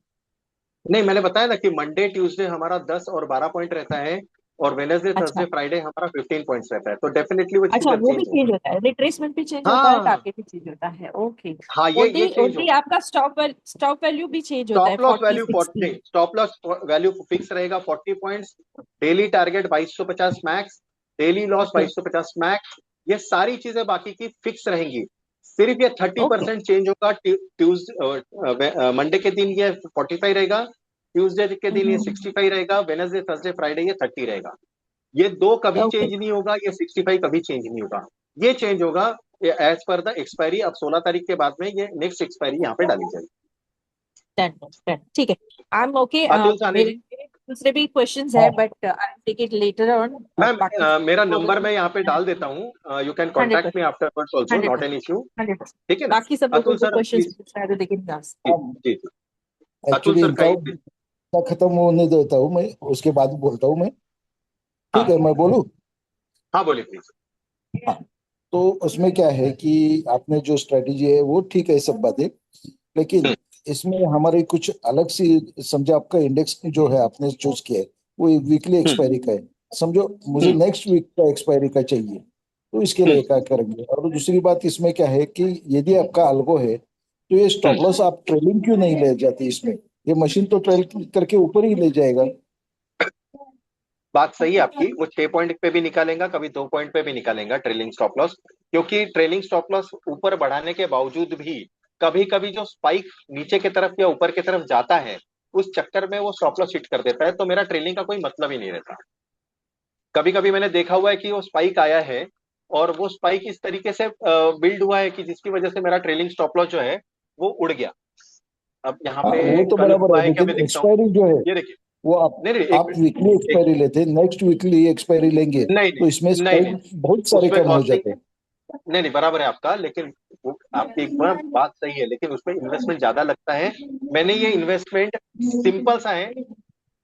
नहीं, मैंने बताया ना कि मंडे ट्यूसडे हमारा 10 और 12 पॉइंट रहता है, और वेनेसडे थर्सडे अच्छा। फ्राइडे हमारा 15 पॉइंट्स रहता है, तो डेफिनेटली वो अच्छा, फिगर वो भी चेंज चेंज होगा। होता है, रिट्रेसमेंट भी चेंज होता है, हाँ टारगेट भी चेंज होता है। ओके। हाँ, ये ओनली चेंज ओनली होगा। आपका स्टॉप वैल्यू भी चेंज होता है, stop loss 40, value 40, 60? Stop loss value fix रहेगा 40 points. Daily target 2250 max, daily loss okay. 2250 max. ये सारी चीजें बाकी की फिक्स रहेंगी। सिर्फ ये थर्टी ओके। परसेंट चेंज होगा, ट्यूजडे मंडे के दिन ये 45 रहेगा, ट्यूसडे के दिन ये 65 रहेगा, वेनसडे थर्सडे फ्राइडे ये 30 रहेगा। ये दो कभी ओके। चेंज नहीं होगा, ये 65 कभी चेंज नहीं होगा। ये चेंज होगा एज पर द एक्सपायरी। अब 16 तारीख के बाद में ये नेक्स्ट एक्सपायरी यहाँ पे डाली जाएगी। डन डन, ठीक है। I am okay. अतुल सानी मेरे जी, मेरे दूसरे भी क्वेश्चंस है, हाँ but I take it later on. Ma'am, बाकी मेरा वो नंबर मैं यहाँ पे डाल देता हूँ, you can hundred contact me percent afterwards also, hundred not an percent issue. 100%। ठीक है ना। बाकी सब लोगों अतुल को सर क्वेश्चंस प्लीज। पूछना है तो दे कैन आस्क। जी हाँ जी जी। अतुल एक्चुअली सर इनका कहीं प्लीज। खत्म होने देता हूँ मैं, उसके बाद बोलता हूँ मैं। ठीक हाँ है, मैं बोलूँ? हाँ, बोलिए प्लीज। हाँ। तो उसमें क्या है कि आपने जो स्ट्रेटेजी है वो ठीक है, सब बातें, लेकिन इसमें हमारे कुछ अलग सी, समझो आपका इंडेक्स जो है आपने चूज किया है वो वीकली हम्म एक्सपायरी का है। समझो मुझे हम्म नेक्स्ट वीक का एक्सपायरी का चाहिए, तो इसके हम्म लिए क्या करेंगे? और दूसरी बात इसमें क्या है कि यदि आपका अल्गो है तो ये स्टॉप हम्म। लॉस आप ट्रेलिंग क्यों नहीं ले जाती इसमें? ये मशीन तो ट्रेल करके ऊपर ही ले जाएगा। बात सही है आपकी, वो 6 पॉइंट पे भी निकालेगा, कभी 2 पॉइंट पे भी निकालेगा ट्रेलिंग स्टॉप लॉस। क्योंकि ट्रेलिंग स्टॉप लॉस ऊपर बढ़ाने के बावजूद भी कभी कभी जो स्पाइक नीचे की तरफ या ऊपर की तरफ जाता है, उस चक्कर में वो स्टॉप लॉस हिट कर देता है, तो मेरा ट्रेलिंग का कोई मतलब ही नहीं रहता। कभी कभी मैंने देखा हुआ है कि वो स्पाइक आया है, और वो स्पाइक इस तरीके से बिल्ड हुआ है कि जिसकी वजह से मेरा ट्रेलिंग स्टॉप लॉस जो है वो उड़ गया। अब यहाँ हाँ, पे वो तो कल बराबर हुआ है, है क्या, लेकिन मैं देखता हूँ। एक्सपायरी जो है ये देखिए, वो नहीं नहीं, एक आप वीकली मिनट, एक एक्सपायरी लेते, नेक्स्ट वीकली एक्सपायरी लेंगे नहीं तो इसमें नहीं नहीं नहीं, स्पाइक बहुत सारे उसमें कम हो कॉस्टिंग, जाते हैं। नहीं नहीं, बराबर है आपका, लेकिन वो आपकी एक बात सही है, लेकिन उसमें इन्वेस्टमेंट ज्यादा लगता है। मैंने ये इन्वेस्टमेंट सिंपल सा है।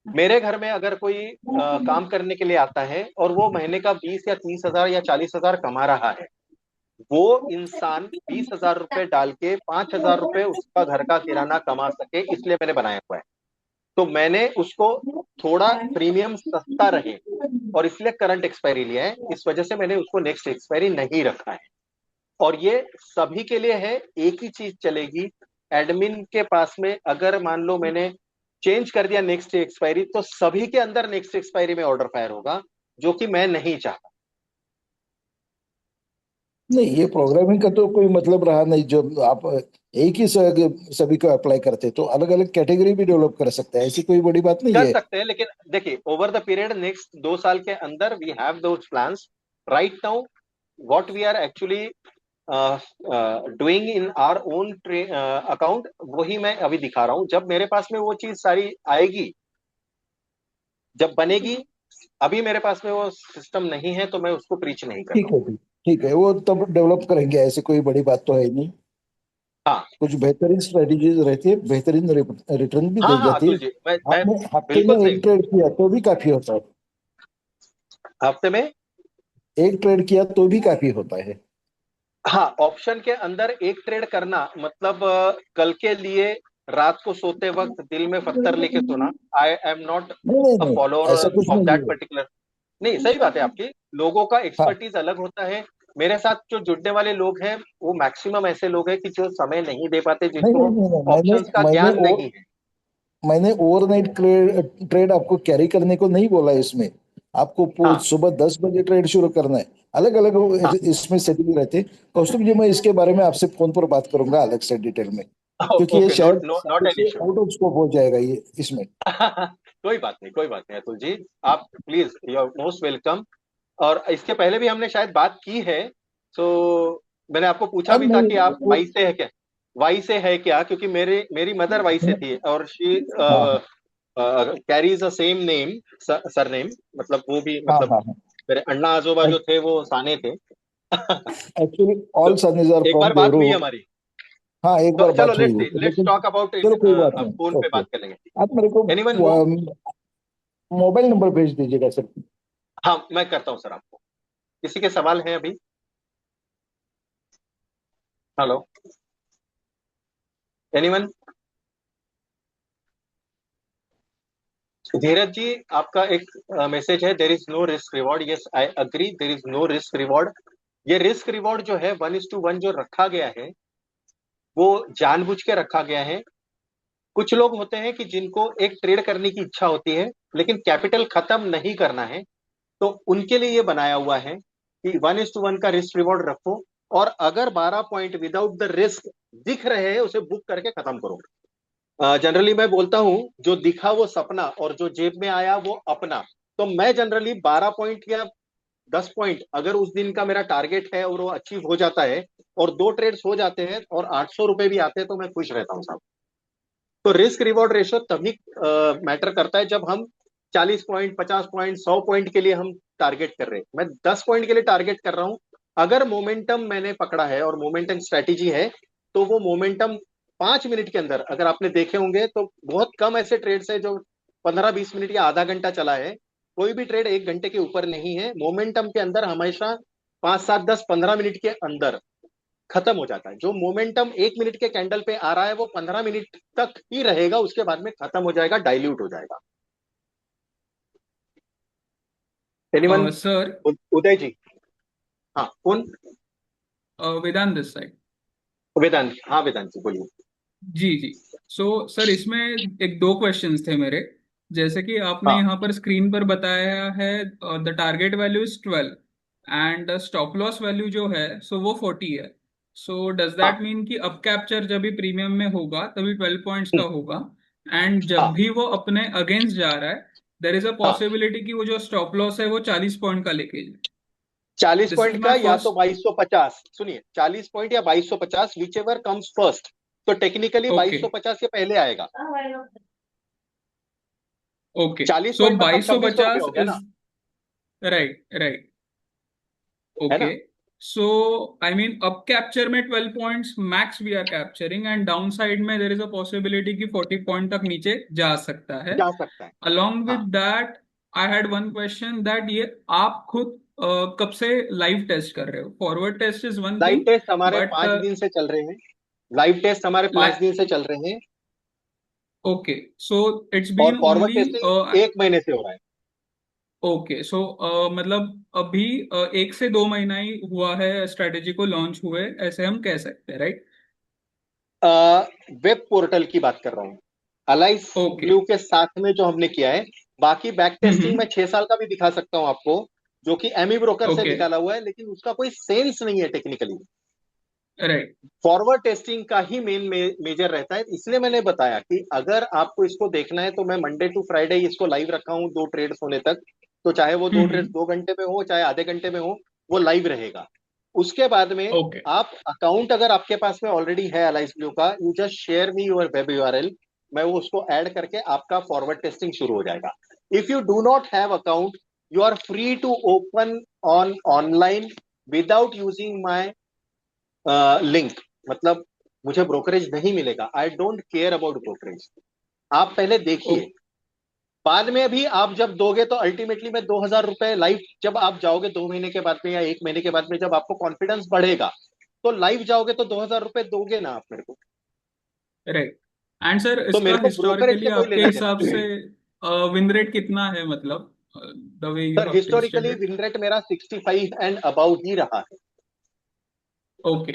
मेरे घर में अगर कोई काम करने के लिए आता है और वो महीने का 20 या 30 हजार या 40 हजार कमा रहा है, वो इंसान 20 हजार रुपए डाल के 5 हजार रुपए उसका घर का किराना कमा सके, इसलिए मैंने बनाया हुआ है। तो मैंने उसको थोड़ा प्रीमियम सस्ता रहे, और इसलिए करंट एक्सपायरी लिया है, इस वजह से मैंने उसको नेक्स्ट एक्सपायरी नहीं रखा है। और ये सभी के लिए है, एक ही चीज चलेगी। एडमिन के पास में अगर मान लो मैंने चेंज कर दिया नेक्स्ट एक्सपायरी, तो सभी के अंदर नेक्स्ट एक्सपायरी में ऑर्डर फायर होगा, जो कि मैं नहीं चाहता। नहीं, ये प्रोग्रामिंग का तो कोई मतलब रहा नहीं। जो आप एक ही सभी को अप्लाई करते तो अलग अलग कैटेगरी भी डेवलप कर सकते हैं, ऐसी कोई बड़ी बात नहीं कर है। सकते हैं, लेकिन देखिए ओवर द पीरियड नेक्स्ट 2 साल के अंदर we have those plans. Right now what we are actually doing in our own account, वही मैं अभी दिखा रहा हूँ। जब मेरे पास में वो चीज सारी आएगी, जब बनेगी, अभी मेरे पास में वो सिस्टम नहीं है तो मैं उसको प्रीच नहीं कर ठीक रहा हूँ। है, ठीक ठीक है, वो तब डेवलप करेंगे, ऐसी कोई बड़ी बात तो है नहीं। हाँ कुछ बेहतरीन स्ट्रेटेजीज रहती है, बेहतरीन रिटर्न भी हाँ दे हाँ जाती है। अतुल जी, मैं आपने हफ्ते बिल्कुल में सही। एक ट्रेड किया तो भी काफी होता है। हफ्ते में, एक ट्रेड किया तो भी काफी होता है। हाँ, ऑप्शन के अंदर एक ट्रेड करना मतलब कल के लिए रात को सोते वक्त दिल में पत्थर लेके सोना। आई एम नॉट नहीं नहीं अ नहीं, फॉलोअर ऐसा कुछ ऑफ नहीं दैट है। पर्टिकुलर। नहीं, सही बात है आपकी। लोगों का हाँ एक्सपर्टीज अलग होता है। मेरे साथ जो जुड़ने वाले लोग हैं वो मैक्सिमम ऐसे लोग हैं कि जो समय नहीं दे पाते, नहीं नहीं जिनको नहीं नहीं, ऑप्शंस का ज्ञान नहीं है। मैंने ओवरनाइट ट्रेड आपको कैरी करने को नहीं बोला इसमें। आपको हाँ सुबह 10 बजे ट्रेड शुरू करना है। अलग अलग हाँ, इसमें सेटिंग रहते हैं। कौस्तुभ जी, मैं इसके बारे में आपसे फोन पर बात करूंगा अलग से डिटेल में, क्योंकि ये ओके, शायद नोट नॉट सारे एन से इश्यू। आउट ऑफ स्कोप हो जाएगा ये इसमें। कोई बात नहीं, कोई बात नहीं अतुल जी, आप please, you are most welcome. और इसके पहले भी हमने शायद बात की है। सो मैंने आपको पूछा भी था नहीं कि आप वो, वाई से है क्या, वाई से है क्या, क्योंकि मेरी मदर वाई से थी और शी हाँ हाँ carries a same name, surname. मतलब वो भी, हाँ मतलब हाँ हाँ। मेरे अन्ना आजोबा जो थे वो साने थे। एक्चुअली तो ऑल सनीज आर एक फ्रॉम बार बात देवरू। हुई हमारी। हाँ, एक तो बार चलो बात हुई लेट्स वो, सी, लेट्स लेकिन टॉक अबाउट चलो इट, कोई बात अब नहीं। फोन पे ओके, बात करेंगे। आप मेरे को एनीवन हु, मोबाइल नंबर भेज दीजिएगा सर। हाँ मैं करता हूँ सर आपको। किसी के सवाल हैं अभी? Hello, anyone? धीरज जी, आपका एक मैसेज है, there is no risk reward. Yes I agree, there is no risk reward. ये रिस्क रिवॉर्ड जो है 1:1 जो रखा गया है, वो जानबूझ के रखा गया है। कुछ लोग होते हैं कि जिनको एक ट्रेड करने की इच्छा होती है लेकिन कैपिटल खत्म नहीं करना है, तो उनके लिए ये बनाया हुआ है कि 1:1 का रिस्क रिवॉर्ड रखो, और अगर 12 पॉइंट विदाउट द रिस्क दिख रहे हैं उसे बुक करके खत्म करो। जनरली मैं बोलता हूं, जो दिखा वो सपना और जो जेब में आया वो अपना। तो मैं जनरली 12 पॉइंट या 10 पॉइंट, अगर उस दिन का मेरा टारगेट है और वो अचीव हो जाता है और 2 ट्रेड्स हो जाते हैं और 800 रुपए भी आते हैं, तो मैं खुश रहता हूँ साहब। तो रिस्क रिवॉर्ड रेशियो तभी मैटर करता है जब हम 40 पॉइंट, 50 पॉइंट, 100 पॉइंट के लिए हम टारगेट कर रहे हैं। मैं 10 पॉइंट के लिए टारगेट कर रहा हूं। अगर मोमेंटम मैंने पकड़ा है और मोमेंटम स्ट्रेटेजी है, तो वो मोमेंटम 5 मिनट के अंदर, अगर आपने देखे होंगे तो बहुत कम ऐसे ट्रेड्स है जो 15-20 मिनट या आधा घंटा चला है। कोई भी ट्रेड 1 घंटे के ऊपर नहीं है। मोमेंटम के अंदर हमेशा 5, 7, 10, 15 मिनट के अंदर खत्म हो जाता है। जो मोमेंटम 1 मिनट के कैंडल पे आ रहा है वो 15 मिनट तक ही रहेगा, उसके बाद में खत्म हो जाएगा, डाइल्यूट हो जाएगा। एनीवन? सर, उदय जी? हाँ कौन? वेदांत दिस साइड। वेदांत, हाँ वेदांत जी बोलिए। जी जी। सो सर, इसमें एक दो क्वेश्चंस थे मेरे। जैसे कि आपने हाँ यहाँ पर स्क्रीन पर बताया है the target value is 12 and the stop loss value जो है सो वो 40 है। सो डज हाँ दैट मीन कि अप कैप्चर जब भी प्रीमियम में होगा तभी 12 पॉइंट्स का होगा, एंड जब हाँ भी वो अपने अगेंस्ट जा रहा है देर इज अ हाँ, पॉसिबिलिटी कि वो जो स्टॉप लॉस है वो 40 पॉइंट का लेके जाए? 40 पॉइंट दिस इज का माई या तो फर्स्ट। 2250, सुनिए, 40 पॉइंट या 2250, विच एवर कम्स फर्स्ट। तो टेक्निकली ओके 2250 के पहले आएगा। ओके। चालीस सो पॉइंट मतलब 2600 रुपये 2250 हो गया ना, इज राइट राइट। है ओके। ना? So I mean up capture में 12 points max we are capturing and down side में देर इज अ पॉसिबिलिटी कि 40 पॉइंट तक नीचे जा सकता है। जा सकता है। अलोंग विद हाँ, that I had one question that ये आप खुद कब से लाइव टेस्ट कर रहे हो? Forward test is one live thing test हमारे बट 5 दिन से चल रहे हैं। लाइव टेस्ट हमारे 5 दिन से चल रहे हैं। ओके, सो इट्स और बीन फॉरवर्ड ओनली टेस्टिंग 1 महीने से हो रहा है। ओके। सो मतलब अभी 1 से 2 महीना ही हुआ है स्ट्रेटेजी को लॉन्च हुए, ऐसे हम कह सकते हैं, राइट? वेब पोर्टल की बात कर रहा हूँ, अलाइस ओके। ब्लू के साथ में जो हमने किया है। बाकी बैक टेस्टिंग हम्म। में 6 साल का भी दिखा सकता हूँ आपको। जो कि एमी ब्रोकर से ओके, निकाला हुआ है, लेकिन उसका कोई सेंस नहीं है टेक्निकली। राइट, फॉरवर्ड टेस्टिंग का ही मेन मेजर रहता है। इसलिए मैंने बताया कि अगर आपको इसको देखना है तो मैं मंडे टू फ्राइडे इसको लाइव रखा हूँ 2 ट्रेड्स होने तक। तो चाहे वो 2 ट्रेड्स 2 घंटे में हो चाहे आधे घंटे में हो, वो लाइव रहेगा। उसके बाद में ओके, आप अकाउंट अगर आपके पास में ऑलरेडी है एलाइस ब्लू का, you just share me your web URL, मैं वो उसको ऐड करके आपका फॉरवर्ड टेस्टिंग शुरू हो जाएगा। If you do not have account, you are free to open on online without using my link. मतलब मुझे ब्रोकरेज नहीं मिलेगा, I don't care about brokerage. आप पहले देखिए, बाद में भी आप जब दोगे तो अल्टीमेटली मैं 2,000 रुपए लाइव, जब आप जाओगे 2 महीने के बाद में या 1 महीने के बाद में, जब आपको कॉन्फिडेंस बढ़ेगा तो लाइव जाओगे तो 2,000 रुपए दोगे ना आप मेरे को। राइट। एंड सर, तो इसका मेरे को ब्रोकरेज हिस्टोरिकली से कोई आपके लेना देना हिसाब नहीं। से विन रेट कितना है, मतलब the way you sir have tested historically it? Win rate मेरा 65 एंड अबाउ ही रहा है। ओके।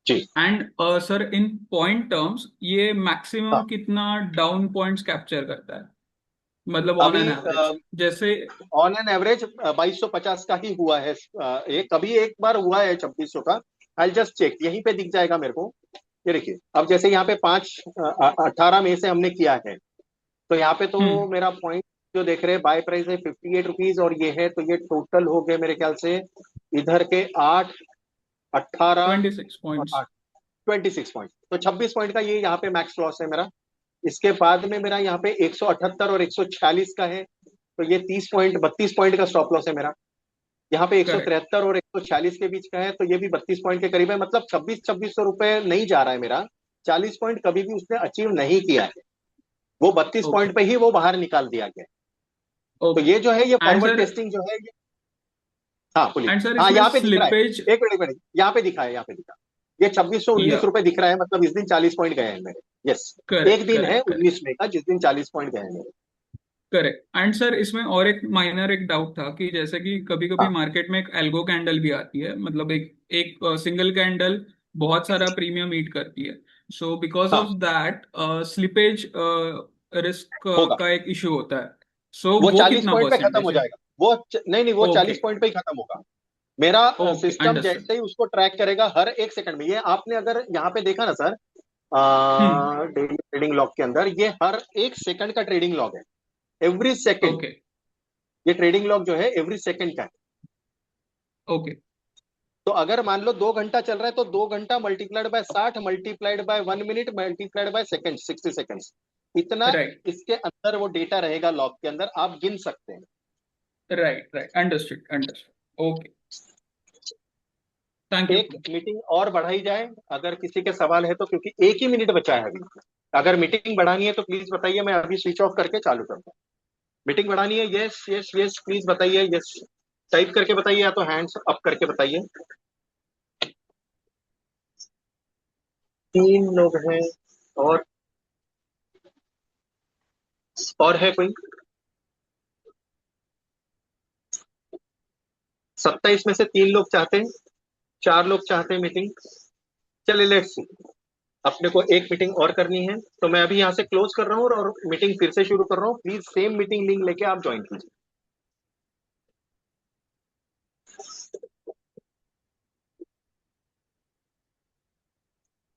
जी। And sir, in point terms ये मैक्सिमम हाँ। कितना डाउन पॉइंट्स कैप्चर करता है, मतलब ऑन अभी एन एवरेज? जैसे ऑन एन एवरेज 2250 का ही हुआ है। एक कभी एक बार हुआ है 2600 का। आई जस्ट चेक, यहीं पे दिख जाएगा मेरे को। ये देखिए, अब जैसे यहाँ पे 18 मई से हमने किया है, तो यहाँ पे तो हम्म मेरा पॉइंट जो देख रहे हैं, बाय प्राइस है 58 रुपीज, और ये है तो ये टोटल हो गए मेरे ख्याल से इधर के 8, 18, 26 और पॉइंट्स। 8, 26 पॉइंट। तो 26 पॉइंट का ये यहाँ पे मैक्स लॉस है मेरा। इसके बाद में मेरा यहाँ पे 178 और 146 का है, तो ये 30 पॉइंट 32 पॉइंट का स्टॉप लॉस है मेरा। यहाँ पे करेक्ट। 173 और 146 के बीच का है, तो ये भी 32 पॉइंट के करीब है। मतलब 2600 रुपए नहीं जा रहा है मेरा। 40 पॉइंट कभी भी उसने अचीव नहीं किया है, वो 32 पॉइंट ओके, पे ही वो बाहर निकाल दिया गया। तो ओके। ये जो है, ये एंड फॉरवर्ड सर, टेस्टिंग जो है ये। हाँ बोलिए। हाँ इसमें यहाँ पे दिख रहा है। स्लिपेज। एक मिनट, यहाँ पे दिखा है, यहाँ पे दिखा। ये 2619 रुपए दिख रहा है, मतलब इस दिन 40 पॉइंट गए हैं मेरे। यस। एक करेक्ट, दिन है करेक्ट, करेक्ट, 19 मई का जिस दिन 40 पॉइंट गए हैं मेरे। करेक्ट। एंड सर, इसमें और एक माइनर एक डाउट था कि जैसे कि कभी कभी हाँ। मार्केट में एक एल्गो कैंडल भी आती है, मतलब एक एक सिंगल कैंडल बहुत सारा प्रीमियम ईट करती है। सो बिकॉज हाँ ऑफ दैट स्लिपेज रिस्क होगा। का एक इशू होता है। सो वो वो 40 पॉइंट कितना पे खत्म हो परसेंटेज है? जाएगा। नहीं नहीं, वो ओके, 40 पॉइंट पे ही खत्म होगा। मेरा ओके, सिस्टम अंडरस्टूड। जैसे ही उसको ट्रैक करेगा हर एक सेकंड में। ये आपने अगर यहाँ पे देखा ना सर, हम्म डेली ट्रेडिंग लॉग के अंदर ये हर एक सेकंड का ट्रेडिंग लॉग है। Every second. ओके, ये ट्रेडिंग लॉग जो है एवरी सेकंड का है। ओके, तो अगर मान लो 2 घंटा चल रहा है, तो 2 घंटा multiplied by 60 multiplied by 1 minute multiplied by second 60 seconds. इतना राइट, इसके अंदर वो डेटा रहेगा लॉग के अंदर, आप गिन सकते हैं। Right, right, understood, understood. Okay, thank you. एक मीटिंग और बढ़ाई जाए अगर किसी के सवाल है तो, क्योंकि 1 ही मिनट बचा है अभी। अगर मीटिंग बढ़ानी है तो प्लीज बताइए, मैं अभी स्विच ऑफ करके चालू करता हूँ। मीटिंग बढ़ानी है? यस यस यस, प्लीज बताइए। यस, टाइप करके बताइए या तो हैंड्स अप करके बताइए। 3 लोग हैं। और है कोई? 27 में से 3 लोग चाहते हैं, 4 लोग चाहते हैं मीटिंग। चलिए लेट्स सी। अपने को एक मीटिंग और करनी है, तो मैं अभी यहाँ से क्लोज कर रहा हूँ और मीटिंग फिर से शुरू कर रहा हूँ। प्लीज सेम मीटिंग लिंक लेके आप ज्वाइन कीजिए।